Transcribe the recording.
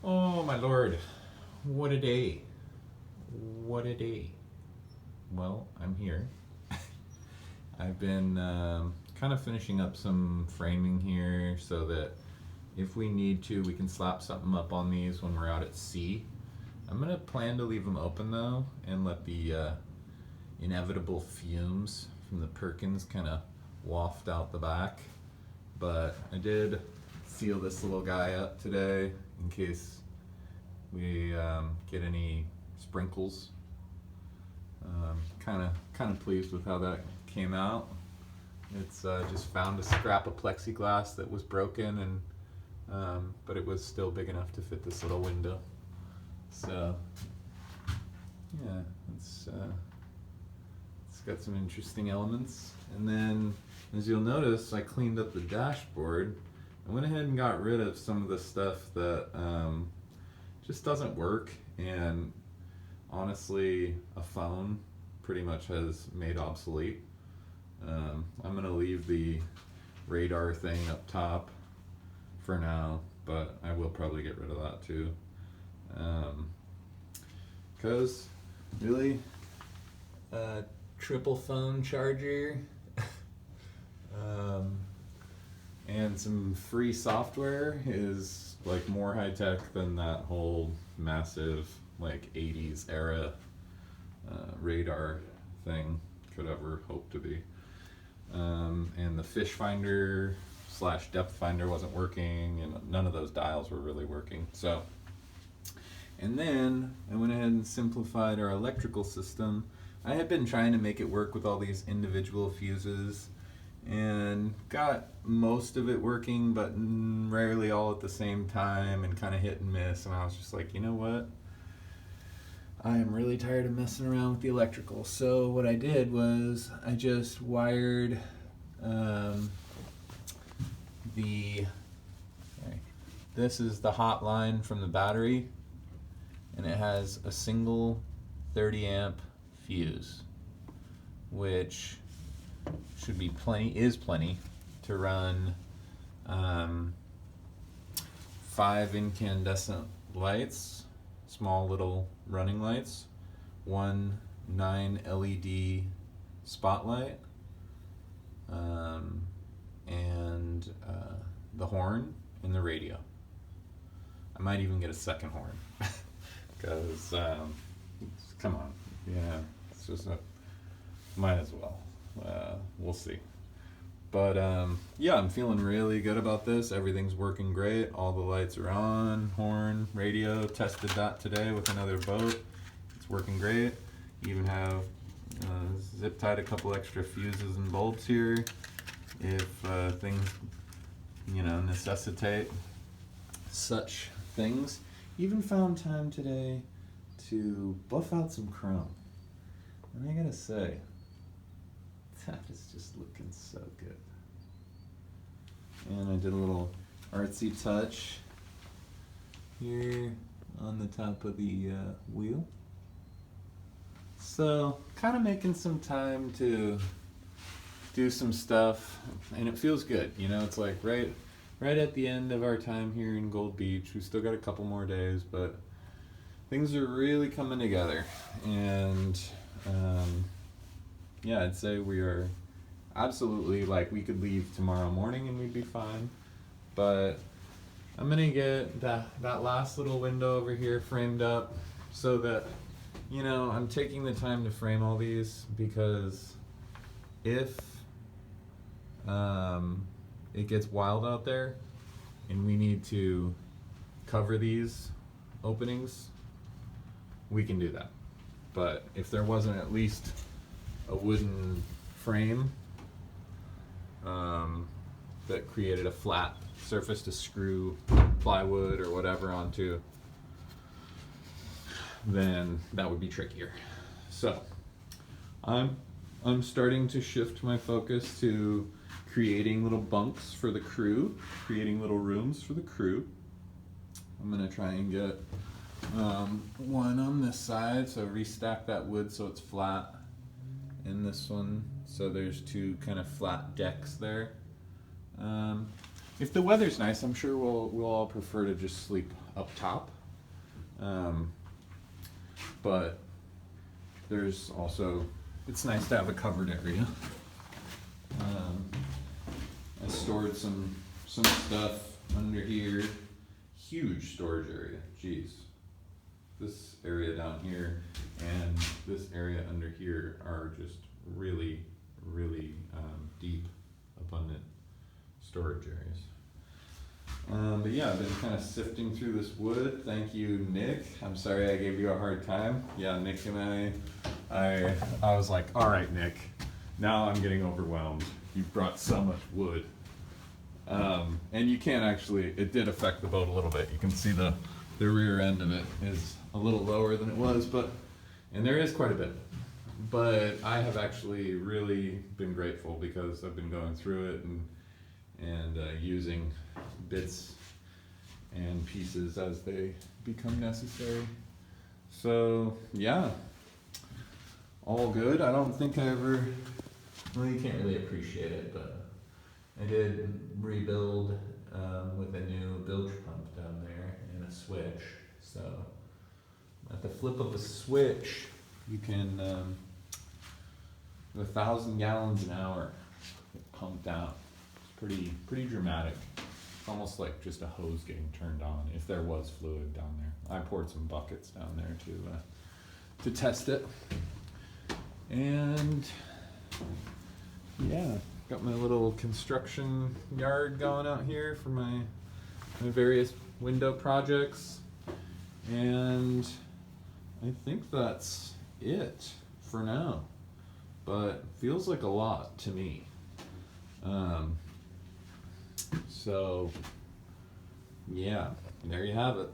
Oh my lord, what a day. What a day. Well, I'm here. I've been kind of finishing up some framing here so that if we need to, we can slap something up on these when we're out at sea. I'm gonna plan to leave them open though and let the inevitable fumes from the Perkins kind of waft out the back. But I did seal this little guy up today in case we get any sprinkles. Kind of pleased with how that came out. It's just found a scrap of plexiglass that was broken, and but it was still big enough to fit this little window. So yeah, it's got some interesting elements. And then, as you'll notice, I cleaned up the dashboard. I went ahead and got rid of some of the stuff that just doesn't work, and honestly, a phone pretty much has made obsolete. I'm gonna leave the radar thing up top for now, but I will probably get rid of that too. Because really, triple phone charger and some free software is like more high tech than that whole massive like 80s era radar thing could ever hope to be. And the fish finder slash depth finder wasn't working, and none of those dials were really working. So, and then I went ahead and simplified our electrical system. I had been trying to make it work with all these individual fuses and got most of it working, but rarely all at the same time and kind of hit and miss. And I was just like, you know what? I am really tired of messing around with the electrical. So what I did was I just wired this is the hot line from the battery, and it has a single 30 amp fuse, which should be plenty to run 5 incandescent lights, small little running lights, 1 9 LED spotlight, and the horn and the radio. I might even get a second horn because come on, yeah, it's just might as well. We'll see. But yeah, I'm feeling really good about this. Everything's working great. All the lights are on. Horn, radio. Tested that today with another boat. It's working great. Even have zip tied a couple extra fuses and bulbs here if things, necessitate such things. Even found time today to buff out some chrome. And I gotta say, that is just looking so good. And I did a little artsy touch here on the top of the wheel. So, kind of making some time to do some stuff, and it feels good. It's like right at the end of our time here in Gold Beach. We still got a couple more days, but things are really coming together. And yeah, I'd say we are absolutely, like, we could leave tomorrow morning and we'd be fine. But I'm gonna get that last little window over here framed up so that, I'm taking the time to frame all these because if it gets wild out there and we need to cover these openings, we can do that. But if there wasn't at least a wooden frame that created a flat surface to screw plywood or whatever onto, then that would be trickier. So I'm starting to shift my focus to creating little bunks for the crew, creating little rooms for the crew. I'm gonna try and get one on this side, so restack that wood so it's flat, and this one so there's 2 kind of flat decks there. If the weather's nice, I'm sure we'll all prefer to just sleep up top. But there's also, it's nice to have a covered area. I stored some stuff under here. Huge storage area, jeez. This area down here and this area under here are just really, really deep, abundant storage areas. But yeah, I've been kind of sifting through this wood. Thank you, Nick. I'm sorry I gave you a hard time. Yeah, Nick and I was like, all right, Nick, now I'm getting overwhelmed. You've brought so much wood. And you can't actually, it did affect the boat a little bit. You can see the rear end of it is a little lower than it was, and there is quite a bit. But I have actually really been grateful because I've been going through it and using bits and pieces as they become necessary. So yeah, all good. I don't think I ever, well, you can't really appreciate it, but I did rebuild with a new bilge pump down there and a switch. So at the flip of a switch, you can 1,000 gallons an hour pumped out. It's pretty dramatic. It's almost like just a hose getting turned on if there was fluid down there. I poured some buckets down there to test it. And yeah, got my little construction yard going out here for my various window projects. And I think that's it for now. But feels like a lot to me. So yeah, there you have it.